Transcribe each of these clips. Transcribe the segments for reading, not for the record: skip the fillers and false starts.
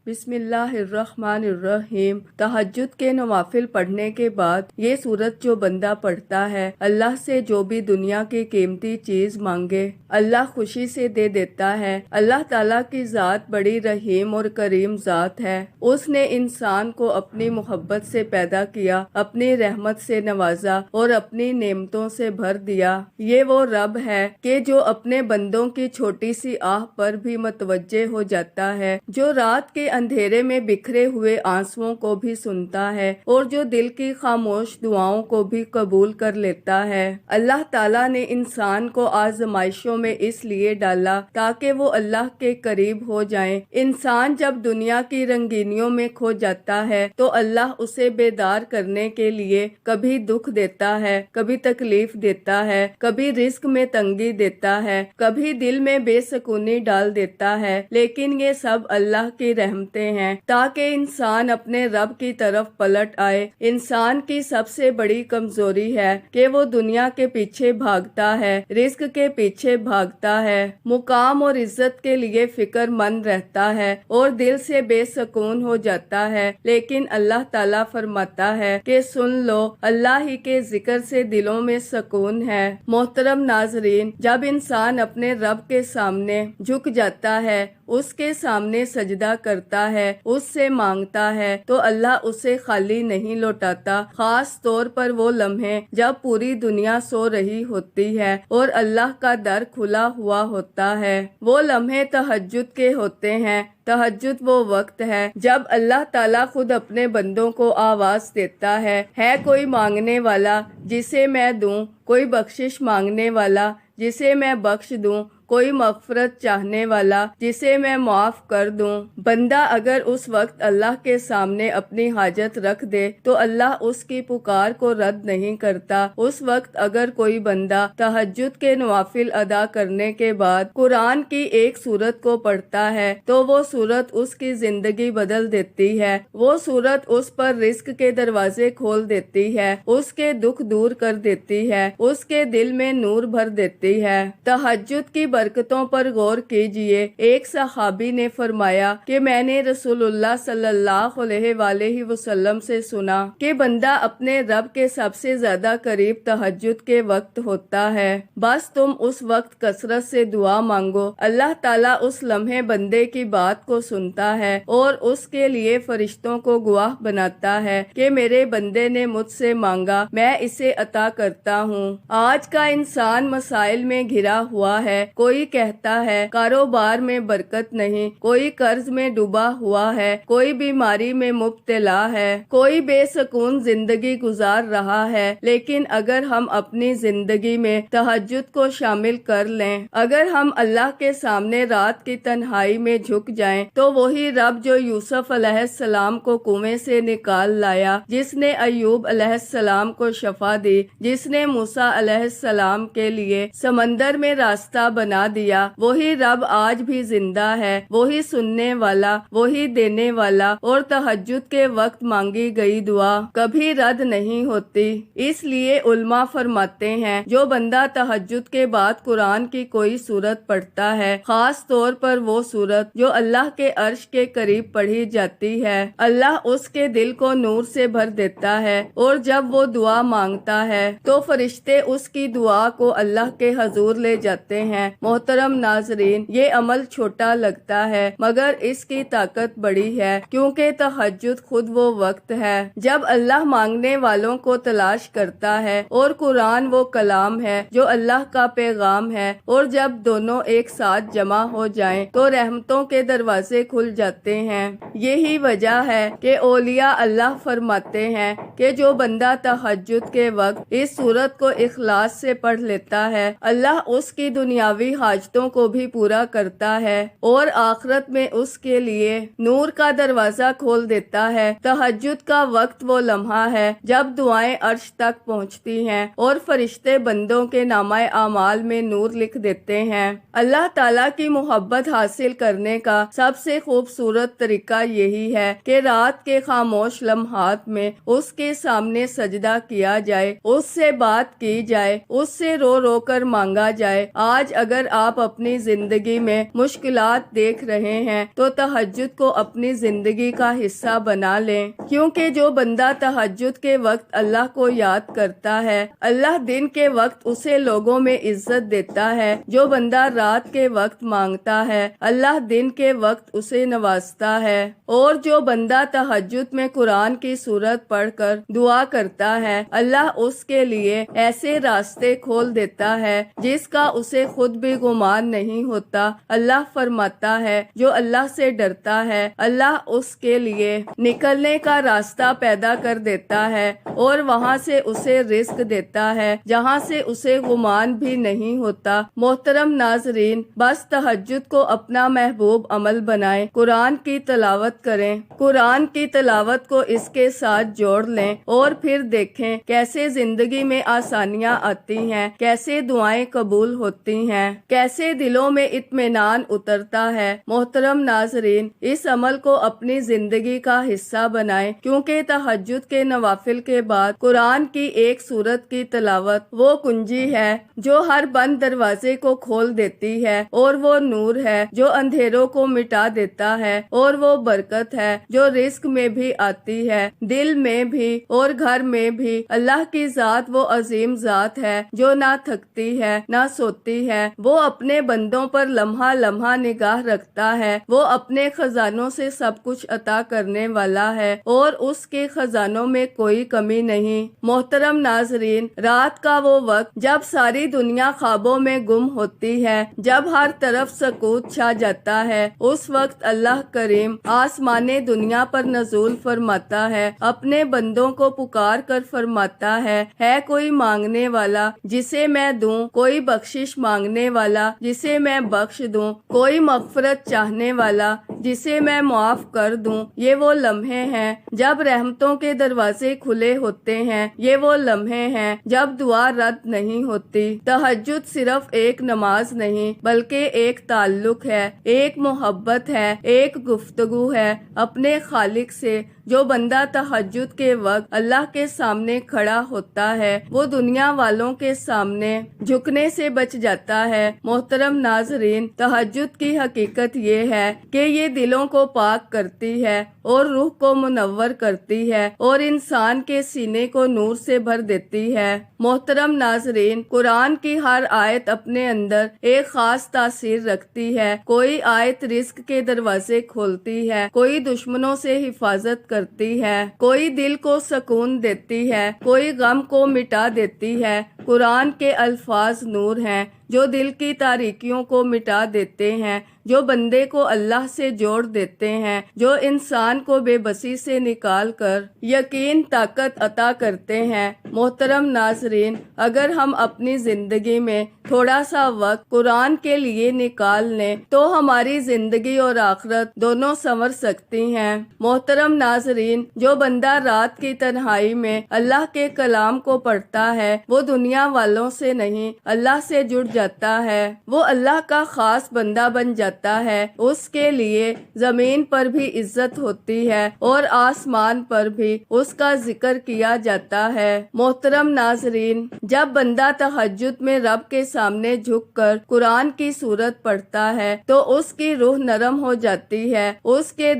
بسم اللہ الرحمن الرحیم۔ تہجد کے نوافل پڑھنے کے بعد یہ سورت جو بندہ پڑھتا ہے، اللہ سے جو بھی دنیا کی قیمتی چیز مانگے اللہ خوشی سے دے دیتا ہے۔ اللہ تعالیٰ کی ذات بڑی رحیم اور کریم ذات ہے۔ اس نے انسان کو اپنی محبت سے پیدا کیا، اپنی رحمت سے نوازا اور اپنی نعمتوں سے بھر دیا۔ یہ وہ رب ہے کہ جو اپنے بندوں کی چھوٹی سی آہ پر بھی متوجہ ہو جاتا ہے، جو رات کے اندھیرے میں بکھرے ہوئے آنسوؤں کو بھی سنتا ہے اور جو دل کی خاموش دعاؤں کو بھی قبول کر لیتا ہے۔ اللہ تعالیٰ نے انسان کو آزمائشوں میں اس لیے ڈالا تاکہ وہ اللہ کے قریب ہو جائیں۔ انسان جب دنیا کی رنگینیوں میں کھو جاتا ہے تو اللہ اسے بیدار کرنے کے لیے کبھی دکھ دیتا ہے، کبھی تکلیف دیتا ہے، کبھی رزق میں تنگی دیتا ہے، کبھی دل میں بے سکونی ڈال دیتا ہے، لیکن یہ سب اللہ کی رحمتیں ہیں تاکہ انسان اپنے رب کی طرف پلٹ آئے۔ انسان کی سب سے بڑی کمزوری ہے کہ وہ دنیا کے پیچھے بھاگتا ہے، رزق کے پیچھے بھاگتا ہے، مقام اور عزت کے لیے فکر مند رہتا ہے اور دل سے بے سکون ہو جاتا ہے، لیکن اللہ تعالیٰ فرماتا ہے کہ سن لو، اللہ ہی کے ذکر سے دلوں میں سکون ہے۔ محترم ناظرین، جب انسان اپنے رب کے سامنے جھک جاتا ہے، اس کے سامنے سجدہ کرتا ہے، اس سے مانگتا ہے تو اللہ اسے خالی نہیں لوٹاتا، خاص طور پر وہ لمحے جب پوری دنیا سو رہی ہوتی ہے اور اللہ کا در کھلا ہوا ہوتا ہے۔ وہ لمحے تہجد کے ہوتے ہیں۔ تہجد وہ وقت ہے جب اللہ تعالیٰ خود اپنے بندوں کو آواز دیتا ہے کوئی مانگنے والا جسے میں دوں، کوئی بخشش مانگنے والا جسے میں بخش دوں، کوئی مغفرت چاہنے والا جسے میں معاف کر دوں۔ بندہ اگر اس وقت اللہ کے سامنے اپنی حاجت رکھ دے تو اللہ اس کی پکار کو رد نہیں کرتا۔ اس وقت اگر کوئی بندہ تہجد کے نوافل ادا کرنے کے بعد قرآن کی ایک سورت کو پڑھتا ہے تو وہ سورت اس کی زندگی بدل دیتی ہے۔ وہ سورت اس پر رزق کے دروازے کھول دیتی ہے، اس کے دکھ دور کر دیتی ہے، اس کے دل میں نور بھر دیتی ہے۔ تہجد کی برکتوں پر غور کیجئے۔ ایک صحابی نے فرمایا کہ میں نے رسول اللہ صلی اللہ علیہ وآلہ وسلم سے سنا کہ بندہ اپنے رب کے سب سے زیادہ قریب تہجد کے وقت ہوتا ہے، بس تم اس وقت کثرت سے دعا مانگو، اللہ تعالیٰ اس لمحے بندے کی بات کو سنتا ہے اور اس کے لیے فرشتوں کو گواہ بناتا ہے کہ میرے بندے نے مجھ سے مانگا، میں اسے عطا کرتا ہوں۔ آج کا انسان مسائل میں گھرا ہوا ہے، کوئی کہتا ہے کاروبار میں برکت نہیں، کوئی قرض میں ڈوبا ہوا ہے، کوئی بیماری میں مبتلا ہے، کوئی بے سکون زندگی گزار رہا ہے، لیکن اگر ہم اپنی زندگی میں تہجد کو شامل کر لیں، اگر ہم اللہ کے سامنے رات کی تنہائی میں جھک جائیں تو وہی رب جو یوسف علیہ السلام کو کنویں سے نکال لایا، جس نے ایوب علیہ السلام کو شفا دی، جس نے موسیٰ علیہ السلام کے لیے سمندر میں راستہ بنا دیا، وہی رب آج بھی زندہ ہے، وہی سننے والا، وہی دینے والا، اور تہجد کے وقت مانگی گئی دعا کبھی رد نہیں ہوتی۔ اس لیے علماء فرماتے ہیں جو بندہ تہجد کے بعد قرآن کی کوئی سورت پڑھتا ہے، خاص طور پر وہ سورت جو اللہ کے عرش کے قریب پڑھی جاتی ہے، اللہ اس کے دل کو نور سے بھر دیتا ہے، اور جب وہ دعا مانگتا ہے تو فرشتے اس کی دعا کو اللہ کے حضور لے جاتے ہیں۔ محترم ناظرین، یہ عمل چھوٹا لگتا ہے مگر اس کی طاقت بڑی ہے، کیونکہ تہجد خود وہ وقت ہے جب اللہ مانگنے والوں کو تلاش کرتا ہے، اور قرآن وہ کلام ہے جو اللہ کا پیغام ہے، اور جب دونوں ایک ساتھ جمع ہو جائیں تو رحمتوں کے دروازے کھل جاتے ہیں۔ یہی وجہ ہے کہ اولیاء اللہ فرماتے ہیں کہ جو بندہ تہجد کے وقت اس سورت کو اخلاص سے پڑھ لیتا ہے، اللہ اس کی دنیاوی حاجتوں کو بھی پورا کرتا ہے اور آخرت میں اس کے لیے نور کا دروازہ کھول دیتا ہے۔ تہجد کا وقت وہ لمحہ ہے جب دعائیں عرش تک پہنچتی ہیں اور فرشتے بندوں کے نامہ اعمال میں نور لکھ دیتے ہیں۔ اللہ تعالیٰ کی محبت حاصل کرنے کا سب سے خوبصورت طریقہ یہی ہے کہ رات کے خاموش لمحات میں اس کے سامنے سجدہ کیا جائے، اس سے بات کی جائے، اس سے رو رو کر مانگا جائے۔ آج اگر اگر آپ اپنی زندگی میں مشکلات دیکھ رہے ہیں تو تہجد کو اپنی زندگی کا حصہ بنا لیں، کیونکہ جو بندہ تہجد کے وقت اللہ کو یاد کرتا ہے اللہ دن کے وقت اسے لوگوں میں عزت دیتا ہے۔ جو بندہ رات کے وقت مانگتا ہے اللہ دن کے وقت اسے نوازتا ہے، اور جو بندہ تہجد میں قرآن کی سورت پڑھ کر دعا کرتا ہے اللہ اس کے لیے ایسے راستے کھول دیتا ہے جس کا اسے خود بھی گمان نہیں ہوتا۔ اللہ فرماتا ہے جو اللہ سے ڈرتا ہے اللہ اس کے لیے نکلنے کا راستہ پیدا کر دیتا ہے اور وہاں سے اسے رزق دیتا ہے جہاں سے اسے گمان بھی نہیں ہوتا۔ محترم ناظرین، بس تہجد کو اپنا محبوب عمل بنائیں، قرآن کی تلاوت کریں، قرآن کی تلاوت کو اس کے ساتھ جوڑ لیں اور پھر دیکھیں کیسے زندگی میں آسانیاں آتی ہیں، کیسے دعائیں قبول ہوتی ہیں، کیسے دلوں میں اطمینان اترتا ہے۔ محترم ناظرین، اس عمل کو اپنی زندگی کا حصہ بنائیں، کیونکہ تہجد کے نوافل کے بعد قرآن کی ایک سورت کی تلاوت وہ کنجی ہے جو ہر بند دروازے کو کھول دیتی ہے، اور وہ نور ہے جو اندھیروں کو مٹا دیتا ہے، اور وہ برکت ہے جو رزق میں بھی آتی ہے، دل میں بھی اور گھر میں بھی۔ اللہ کی ذات وہ عظیم ذات ہے جو نہ تھکتی ہے نہ سوتی ہے، وہ اپنے بندوں پر لمحہ لمحہ نگاہ رکھتا ہے، وہ اپنے خزانوں سے سب کچھ عطا کرنے والا ہے اور اس کے خزانوں میں کوئی کمی نہیں۔ محترم ناظرین، رات کا وہ وقت جب ساری دنیا خوابوں میں گم ہوتی ہے، جب ہر طرف سکوت چھا جاتا ہے، اس وقت اللہ کریم آسمان دنیا پر نزول فرماتا ہے، اپنے بندوں کو پکار کر فرماتا ہے کوئی مانگنے والا جسے میں دوں، کوئی بخشش مانگنے والا جسے میں بخش دوں، کوئی مغفرت چاہنے والا جسے میں معاف کر دوں۔ یہ وہ لمحے ہیں جب رحمتوں کے دروازے کھلے ہوتے ہیں، یہ وہ لمحے ہیں جب دعا رد نہیں ہوتی۔ تہجد صرف ایک نماز نہیں بلکہ ایک تعلق ہے، ایک محبت ہے، ایک گفتگو ہے اپنے خالق سے۔ جو بندہ تہجد کے وقت اللہ کے سامنے کھڑا ہوتا ہے وہ دنیا والوں کے سامنے جھکنے سے بچ جاتا ہے۔ محترم ناظرین، تہجد کی حقیقت یہ ہے کہ یہ دلوں کو پاک کرتی ہے اور روح کو منور کرتی ہے اور انسان کے سینے کو نور سے بھر دیتی ہے۔ محترم ناظرین، قرآن کی ہر آیت اپنے اندر ایک خاص تاثیر رکھتی ہے۔ کوئی آیت رزق کے دروازے کھولتی ہے، کوئی دشمنوں سے حفاظت کرتی ہے، کوئی دل کو سکون دیتی ہے، کوئی غم کو مٹا دیتی ہے۔ قرآن کے الفاظ نور ہیں جو دل کی تاریکیوں کو مٹا دیتے ہیں، جو بندے کو اللہ سے جوڑ دیتے ہیں، جو انسان کو بے بسی سے نکال کر یقین طاقت عطا کرتے ہیں۔ محترم ناظرین، اگر ہم اپنی زندگی میں تھوڑا سا وقت قرآن کے لیے نکال لیں تو ہماری زندگی اور آخرت دونوں سنور سکتی ہیں۔ محترم ناظرین، جو بندہ رات کی تنہائی میں اللہ کے کلام کو پڑھتا ہے وہ دنیا والوں سے نہیں اللہ سے جڑ جاتا ہے، وہ اللہ کا خاص بندہ بن جاتا ہے۔ اس کے لیے زمین پر بھی عزت ہوتی ہے اور آسمان پر بھی اس کا ذکر کیا جاتا ہے۔ محترم ناظرین، جب بندہ تہجد میں رب کے سامنے جھک کر قرآن کی سورت پڑھتا ہے تو اس کی روح نرم ہو جاتی ہے، اس کے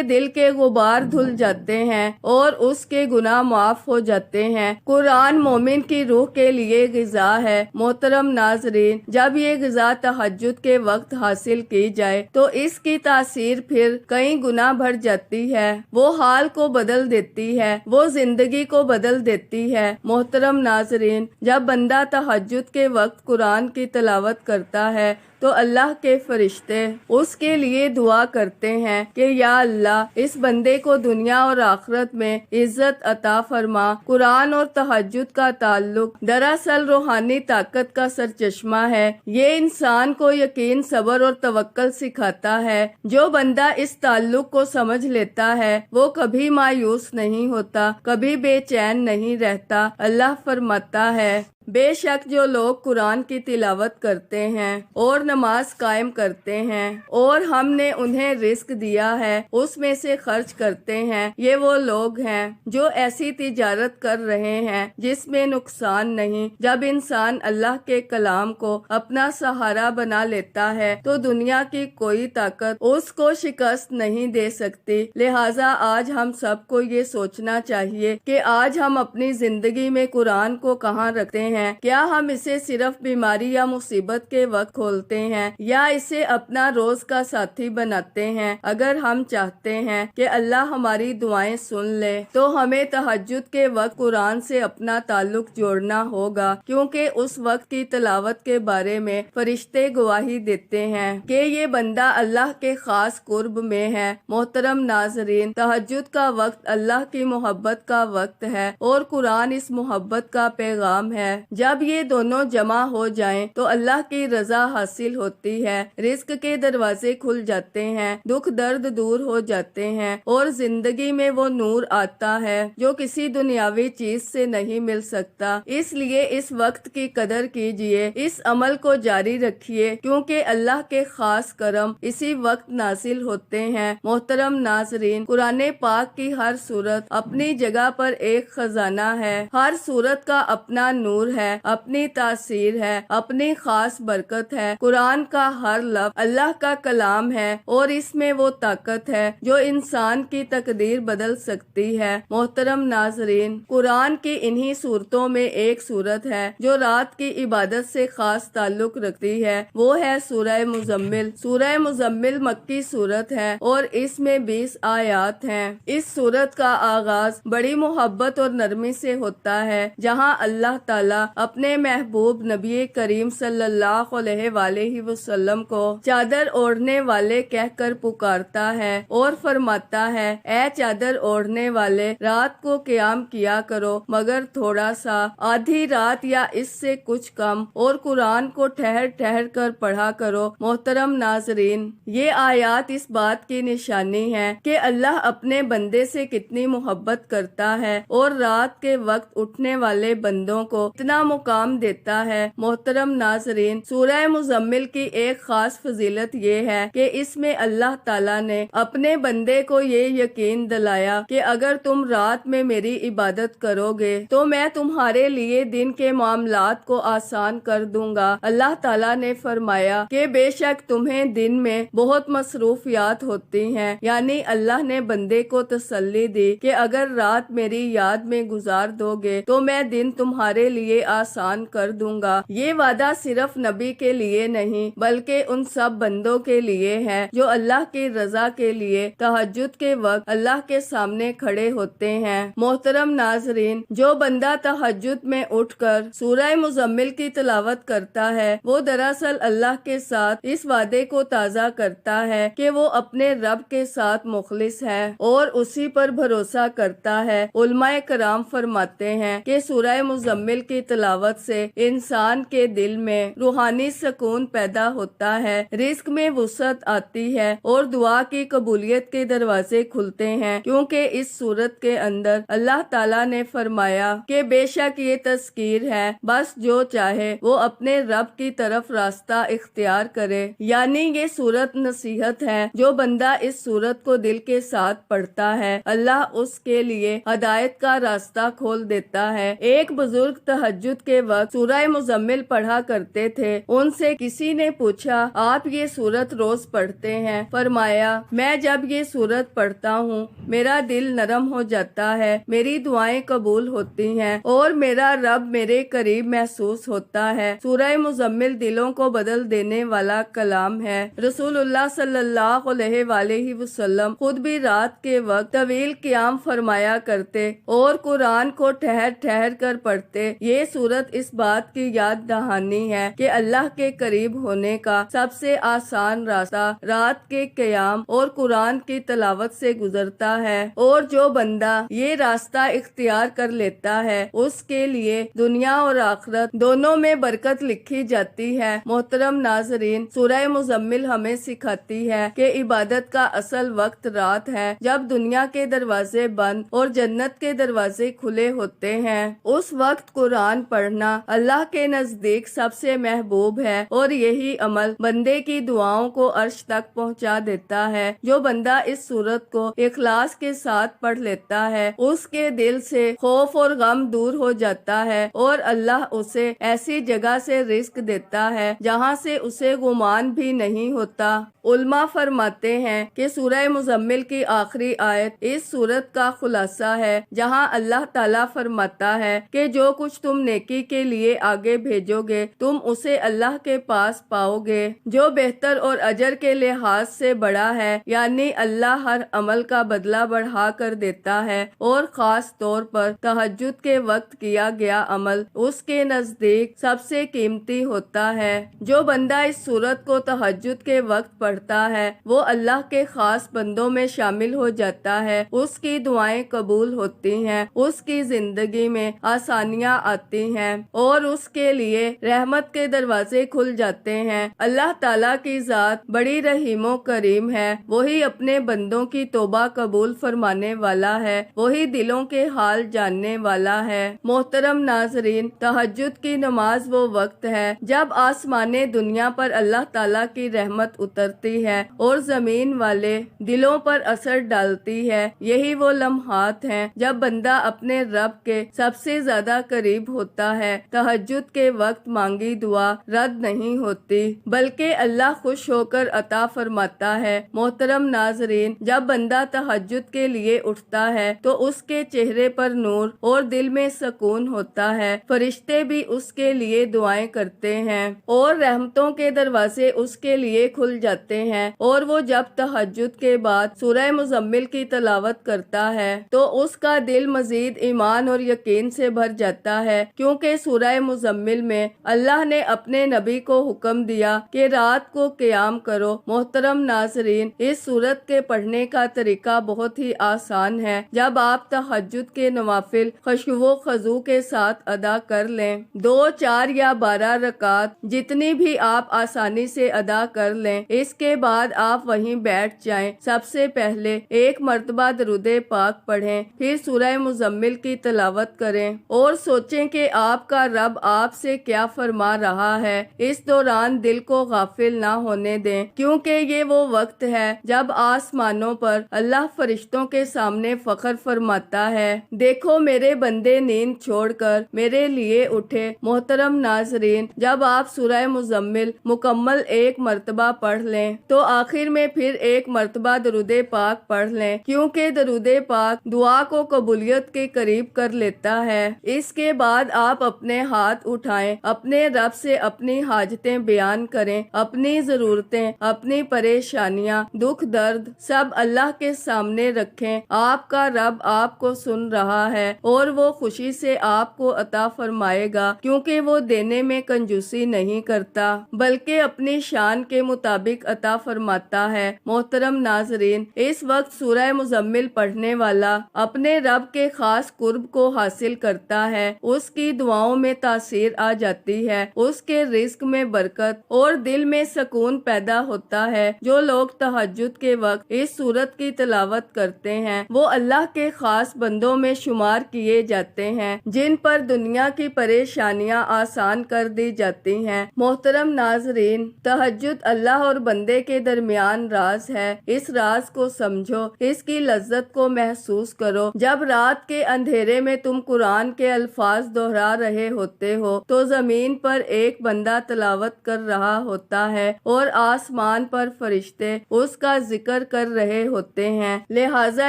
دل کے غبار دھل جاتے ہیں اور اس کے گناہ معاف ہو جاتے ہیں۔ قرآن مومن کی روح کے لیے غذا ہے۔ محترم ناظرین، جب یہ غذا تہجد کے وقت حاصل کی جائے تو اس کی تاثیر پھر کئی گنا بڑھ جاتی ہے، وہ حال کو بدل دیتی ہے، وہ زندگی کو بدل دیتی ہے۔ محترم ناظرین، جب بندہ تہجد کے وقت قرآن کی تلاوت کرتا ہے تو اللہ کے فرشتے اس کے لیے دعا کرتے ہیں کہ یا اللہ اس بندے کو دنیا اور آخرت میں عزت عطا فرما۔ قرآن اور تہجد کا تعلق دراصل روحانی طاقت کا سرچشمہ ہے، یہ انسان کو یقین، صبر اور توکل سکھاتا ہے۔ جو بندہ اس تعلق کو سمجھ لیتا ہے وہ کبھی مایوس نہیں ہوتا، کبھی بے چین نہیں رہتا۔ اللہ فرماتا ہے بے شک جو لوگ قرآن کی تلاوت کرتے ہیں اور نماز قائم کرتے ہیں اور ہم نے انہیں رزق دیا ہے اس میں سے خرچ کرتے ہیں، یہ وہ لوگ ہیں جو ایسی تجارت کر رہے ہیں جس میں نقصان نہیں۔ جب انسان اللہ کے کلام کو اپنا سہارا بنا لیتا ہے تو دنیا کی کوئی طاقت اس کو شکست نہیں دے سکتی۔ لہٰذا آج ہم سب کو یہ سوچنا چاہیے کہ آج ہم اپنی زندگی میں قرآن کو کہاں رکھتے ہیں۔ کیا ہم اسے صرف بیماری یا مصیبت کے وقت کھولتے ہیں یا اسے اپنا روز کا ساتھی بناتے ہیں؟ اگر ہم چاہتے ہیں کہ اللہ ہماری دعائیں سن لے تو ہمیں تہجد کے وقت قرآن سے اپنا تعلق جوڑنا ہوگا، کیونکہ اس وقت کی تلاوت کے بارے میں فرشتے گواہی دیتے ہیں کہ یہ بندہ اللہ کے خاص قرب میں ہے۔ محترم ناظرین، تہجد کا وقت اللہ کی محبت کا وقت ہے اور قرآن اس محبت کا پیغام ہے۔ جب یہ دونوں جمع ہو جائیں تو اللہ کی رضا حاصل ہوتی ہے، رزق کے دروازے کھل جاتے ہیں، دکھ درد دور ہو جاتے ہیں اور زندگی میں وہ نور آتا ہے جو کسی دنیاوی چیز سے نہیں مل سکتا۔ اس لیے اس وقت کی قدر کیجئے، اس عمل کو جاری رکھیے، کیونکہ اللہ کے خاص کرم اسی وقت نازل ہوتے ہیں۔ محترم ناظرین، قرآن پاک کی ہر سورت اپنی جگہ پر ایک خزانہ ہے، ہر سورت کا اپنا نور ہے، اپنی تاثیر ہے، اپنی خاص برکت ہے۔ قرآن کا ہر لفظ اللہ کا کلام ہے اور اس میں وہ طاقت ہے جو انسان کی تقدیر بدل سکتی ہے۔ محترم ناظرین، قرآن کی انہی سورتوں میں ایک سورت ہے جو رات کی عبادت سے خاص تعلق رکھتی ہے، وہ ہے سورہ مزمل۔ سورہ مزمل مکی سورت ہے اور اس میں 20 آیات ہیں۔ اس سورت کا آغاز بڑی محبت اور نرمی سے ہوتا ہے، جہاں اللہ تعالیٰ اپنے محبوب نبی کریم صلی اللہ علیہ وآلہ وسلم کو چادر اوڑھنے والے کہہ کر پکارتا ہے اور فرماتا ہے، اے چادر اوڑھنے والے، رات کو قیام کیا کرو مگر تھوڑا سا، آدھی رات یا اس سے کچھ کم، اور قرآن کو ٹھہر ٹھہر کر پڑھا کرو۔ محترم ناظرین، یہ آیات اس بات کی نشانی ہے کہ اللہ اپنے بندے سے کتنی محبت کرتا ہے اور رات کے وقت اٹھنے والے بندوں کو اتنا مقام دیتا ہے۔ محترم ناظرین، سورہ مزمل کی ایک خاص فضیلت یہ ہے کہ اس میں اللہ تعالیٰ نے اپنے بندے کو یہ یقین دلایا کہ اگر تم رات میں میری عبادت کرو گے تو میں تمہارے لیے دن کے معاملات کو آسان کر دوں گا۔ اللہ تعالیٰ نے فرمایا کہ بے شک تمہیں دن میں بہت مصروفیات ہوتی ہیں، یعنی اللہ نے بندے کو تسلی دی کہ اگر رات میری یاد میں گزار دو گے تو میں دن تمہارے لیے آسان کر دوں گا۔ یہ وعدہ صرف نبی کے لیے نہیں بلکہ ان سب بندوں کے لیے ہے جو اللہ کی رضا کے لیے تہجد کے وقت اللہ کے سامنے کھڑے ہوتے ہیں۔ محترم ناظرین، جو بندہ تہجد میں اٹھ کر سورہ مزمل کی تلاوت کرتا ہے وہ دراصل اللہ کے ساتھ اس وعدے کو تازہ کرتا ہے کہ وہ اپنے رب کے ساتھ مخلص ہے اور اسی پر بھروسہ کرتا ہے۔ علماء کرام فرماتے ہیں کہ سورہ مزمل کی تلاوت سے انسان کے دل میں روحانی سکون پیدا ہوتا ہے، رزق میں وسعت آتی ہے اور دعا کی قبولیت کے دروازے کھلتے ہیں، کیونکہ اس سورت کے اندر اللہ تعالیٰ نے فرمایا کہ بے شک یہ تذکیر ہے، بس جو چاہے وہ اپنے رب کی طرف راستہ اختیار کرے، یعنی یہ سورت نصیحت ہے۔ جو بندہ اس سورت کو دل کے ساتھ پڑھتا ہے اللہ اس کے لیے ہدایت کا راستہ کھول دیتا ہے۔ ایک بزرگ تہجد کے وقت سورہ مزمل پڑھا کرتے تھے، ان سے کسی نے پوچھا آپ یہ سورت روز پڑھتے ہیں؟ فرمایا میں جب یہ سورت پڑھتا ہوں میرا دل نرم ہو جاتا ہے، میری دعائیں قبول ہوتی ہیں اور میرا رب میرے قریب محسوس ہوتا ہے۔ سورہ مزمل دلوں کو بدل دینے والا کلام ہے۔ رسول اللہ صلی اللہ علیہ وآلہ وسلم خود بھی رات کے وقت طویل قیام فرمایا کرتے اور قرآن کو ٹھہر ٹھہر کر پڑھتے۔ یہ سورت اس بات کی یاد دہانی ہے کہ اللہ کے قریب ہونے کا سب سے آسان راستہ رات کے قیام اور قرآن کی تلاوت سے گزرتا ہے، اور جو بندہ یہ راستہ اختیار کر لیتا ہے اس کے لیے دنیا اور آخرت دونوں میں برکت لکھی جاتی ہے۔ محترم ناظرین، سورہ مزمل ہمیں سکھاتی ہے کہ عبادت کا اصل وقت رات ہے، جب دنیا کے دروازے بند اور جنت کے دروازے کھلے ہوتے ہیں۔ اس وقت قرآن قرآن پڑھنا اللہ کے نزدیک سب سے محبوب ہے، اور یہی عمل بندے کی دعاؤں کو عرش تک پہنچا دیتا ہے۔ جو بندہ اس سورت کو اخلاص کے ساتھ پڑھ لیتا ہے، اس کے دل سے خوف اور غم دور ہو جاتا ہے، اور اللہ اسے ایسی جگہ سے رزق دیتا ہے جہاں سے اسے گمان بھی نہیں ہوتا۔ علماء فرماتے ہیں کہ سورہ مزمل کی آخری آیت اس سورت کا خلاصہ ہے، جہاں اللہ تعالیٰ فرماتا ہے کہ جو کچھ تم نیکی کے لیے آگے بھیجو گے تم اسے اللہ کے پاس پاؤ گے، جو بہتر اور اجر کے لحاظ سے بڑا ہے، یعنی اللہ ہر عمل کا بدلہ بڑھا کر دیتا ہے، اور خاص طور پر تہجد کے وقت کیا گیا عمل اس کے نزدیک سب سے قیمتی ہوتا ہے۔ جو بندہ اس سورت کو تہجد کے وقت پڑھتا ہے وہ اللہ کے خاص بندوں میں شامل ہو جاتا ہے، اس کی دعائیں قبول ہوتی ہیں، اس کی زندگی میں آسانیاں آتی ہیں، اور اس کے لیے رحمت کے دروازے کھل جاتے ہیں۔ اللہ تعالیٰ کی ذات بڑی رحیم و کریم ہے، وہی اپنے بندوں کی توبہ قبول فرمانے والا ہے، وہی دلوں کے حال جاننے والا ہے۔ محترم ناظرین، تہجد کی نماز وہ وقت ہے جب آسمان دنیا پر اللہ تعالیٰ کی رحمت اترتی ہے اور زمین والے دلوں پر اثر ڈالتی ہے۔ یہی وہ لمحات ہیں جب بندہ اپنے رب کے سب سے زیادہ قریب ہوتا ہے۔ تہجد کے وقت مانگی دعا رد نہیں ہوتی بلکہ اللہ خوش ہو کر عطا فرماتا ہے۔ محترم ناظرین، جب بندہ تہجد کے لیے اٹھتا ہے تو اس کے چہرے پر نور اور دل میں سکون ہوتا ہے، فرشتے بھی اس کے لیے دعائیں کرتے ہیں اور رحمتوں کے دروازے اس کے لیے کھل جاتے ہیں، اور وہ جب تہجد کے بعد سورہ مزمل کی تلاوت کرتا ہے تو اس کا دل مزید ایمان اور یقین سے بھر جاتا ہے، کیونکہ سورہ مزمل میں اللہ نے اپنے نبی کو حکم دیا کہ رات کو قیام کرو۔ محترم ناظرین، اس سورت کے پڑھنے کا طریقہ بہت ہی آسان ہے۔ جب آپ تہجد کے نوافل خشوع و خضوع کے ساتھ ادا کر لیں، 2، 4 یا 12 رکعت جتنی بھی آپ آسانی سے ادا کر لیں، اس کے بعد آپ وہیں بیٹھ جائیں۔ سب سے پہلے ایک مرتبہ درود پاک پڑھیں، پھر سورہ مزمل کی تلاوت کریں اور سوچیں کہ آپ کا رب آپ سے کیا فرما رہا ہے۔ اس دوران دل کو غافل نہ ہونے دیں، کیونکہ یہ وہ وقت ہے جب آسمانوں پر اللہ فرشتوں کے سامنے فخر فرماتا ہے، دیکھو میرے بندے نیند چھوڑ کر میرے لیے اٹھے۔ محترم ناظرین، جب آپ سورہ مزمل مکمل ایک مرتبہ پڑھ لیں تو آخر میں پھر ایک مرتبہ درود پاک پڑھ لیں، کیونکہ درود پاک دعا کو قبولیت کے قریب کر لیتا ہے۔ اس کے بعد آپ اپنے ہاتھ اٹھائیں، اپنے رب سے اپنی حاجتیں بیان کریں، اپنی ضرورتیں، اپنی پریشانیاں، دکھ درد سب اللہ کے سامنے رکھیں۔ آپ کا رب آپ کو سن رہا ہے اور وہ خوشی سے آپ کو عطا فرمائے گا، کیونکہ وہ دینے میں کنجوسی نہیں کرتا بلکہ اپنی شان کے مطابق عطا فرماتا ہے۔ محترم ناظرین، اس وقت سورہ مزمل پڑھنے والا اپنے رب کے خاص قرب کو حاصل کرتا ہے، اس کی دعاؤں میں تاثیر آ جاتی ہے، اس کے رزق میں برکت اور دل میں سکون پیدا ہوتا ہے۔ جو لوگ تہجد کے وقت اس سورت کی تلاوت کرتے ہیں وہ اللہ کے خاص بندوں میں شمار کیے جاتے ہیں، جن پر دنیا کی پریشانیاں آسان کر دی جاتی ہیں۔ محترم ناظرین، تہجد اللہ اور بندے کے درمیان راز ہے۔ اس راز کو سمجھو، اس کی لذت کو محسوس کرو۔ جب رات کے اندھیرے میں تم قرآن کے الفاظ دہرا رہے ہوتے ہو تو زمین پر ایک بندہ تلاوت کر رہا ہوتا ہے اور آسمان پر فرشتے اس کا ذکر کر رہے ہوتے ہیں۔ لہٰذا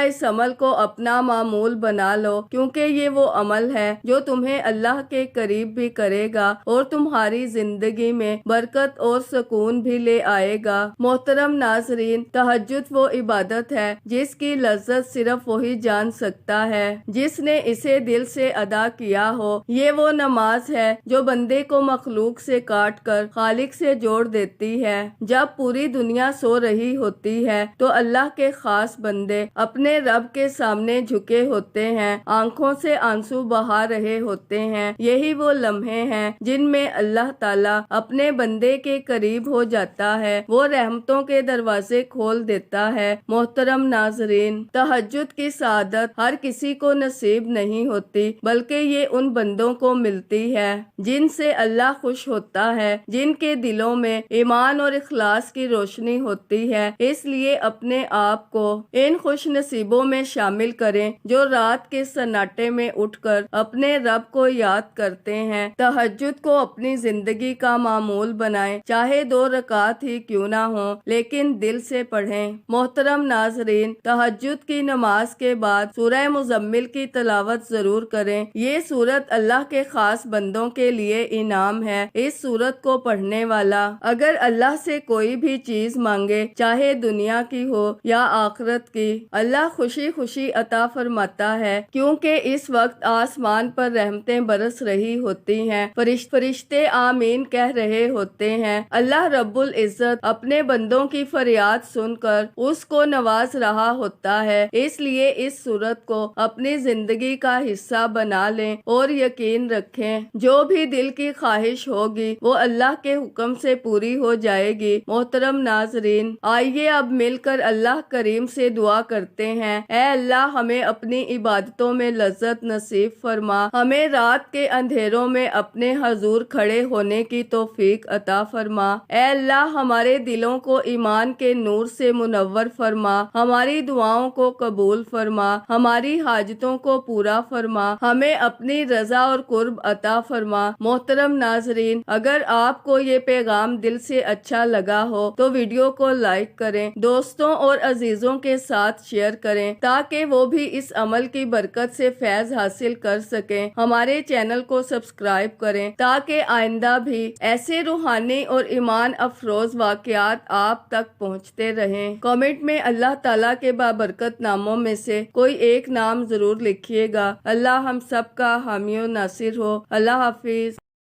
اس عمل کو اپنا معمول بنا لو، کیونکہ یہ وہ عمل ہے جو تمہیں اللہ کے قریب بھی کرے گا اور تمہاری زندگی میں برکت اور سکون بھی لے آئے گا۔ محترم ناظرین، تہجد وہ عبادت ہے جس کی لذت صرف وہی جان سکتا ہے جس نے اسے دل سے ادا کیا ہو۔ یہ وہ نماز ہے جو بندے کو مخلوق سے کاٹ کر خالق سے جوڑ دیتی ہے۔ جب پوری دنیا سو رہی ہوتی ہے تو اللہ کے خاص بندے اپنے رب کے سامنے جھکے ہوتے ہیں، آنکھوں سے آنسو بہا رہے ہوتے ہیں۔ یہی وہ لمحے ہیں جن میں اللہ تعالیٰ اپنے بندے کے قریب ہو جاتا ہے، وہ رحمتوں کے دروازے کھول دیتا ہے۔ محترم ناظرین، تہجد کی سعادت ہر کسی کو نصیب نہیں ہوتی، بلکہ یہ ان بندوں بندوں کو ملتی ہے جن سے اللہ خوش ہوتا ہے، جن کے دلوں میں ایمان اور اخلاص کی روشنی ہوتی ہے۔ اس لیے اپنے آپ کو ان خوش نصیبوں میں شامل کریں جو رات کے سناٹے میں اٹھ کر اپنے رب کو یاد کرتے ہیں۔ تہجد کو اپنی زندگی کا معمول بنائیں، چاہے 2 رکعت ہی کیوں نہ ہوں، لیکن دل سے پڑھیں۔ محترم ناظرین، تہجد کی نماز کے بعد سورہ مزمل کی تلاوت ضرور کریں۔ یہ سورت اللہ کے خاص بندوں کے لیے انعام ہے۔ اس سورت کو پڑھنے والا اگر اللہ سے کوئی بھی چیز مانگے، چاہے دنیا کی ہو یا آخرت کی، اللہ خوشی خوشی عطا فرماتا ہے، کیونکہ اس وقت آسمان پر رحمتیں برس رہی ہوتی ہیں، فرشتے آمین کہہ رہے ہوتے ہیں۔ اللہ رب العزت اپنے بندوں کی فریاد سن کر اس کو نواز رہا ہوتا ہے۔ اس لیے اس سورت کو اپنی زندگی کا حصہ بنا لیں اور یقین رکھیں جو بھی دل کی خواہش ہوگی وہ اللہ کے حکم سے پوری ہو جائے گی۔ محترم ناظرین، آئیے اب مل کر اللہ کریم سے دعا کرتے ہیں۔ اے اللہ، ہمیں اپنی عبادتوں میں لذت نصیب فرما، ہمیں رات کے اندھیروں میں اپنے حضور کھڑے ہونے کی توفیق عطا فرما۔ اے اللہ، ہمارے دلوں کو ایمان کے نور سے منور فرما، ہماری دعاؤں کو قبول فرما، ہماری حاجتوں کو پورا فرما، ہمیں اپنی رضا اور قرب عطا فرما۔ محترم ناظرین، اگر آپ کو یہ پیغام دل سے اچھا لگا ہو تو ویڈیو کو لائک کریں، دوستوں اور عزیزوں کے ساتھ شیئر کریں تاکہ وہ بھی اس عمل کی برکت سے فیض حاصل کر سکیں۔ ہمارے چینل کو سبسکرائب کریں تاکہ آئندہ بھی ایسے روحانی اور ایمان افروز واقعات آپ تک پہنچتے رہیں۔ کامنٹ میں اللہ تعالیٰ کے بابرکت ناموں میں سے کوئی ایک نام ضرور لکھیے گا۔ اللہ ہم سب کا حامی و ناصر ہو۔ اللہ حافظ۔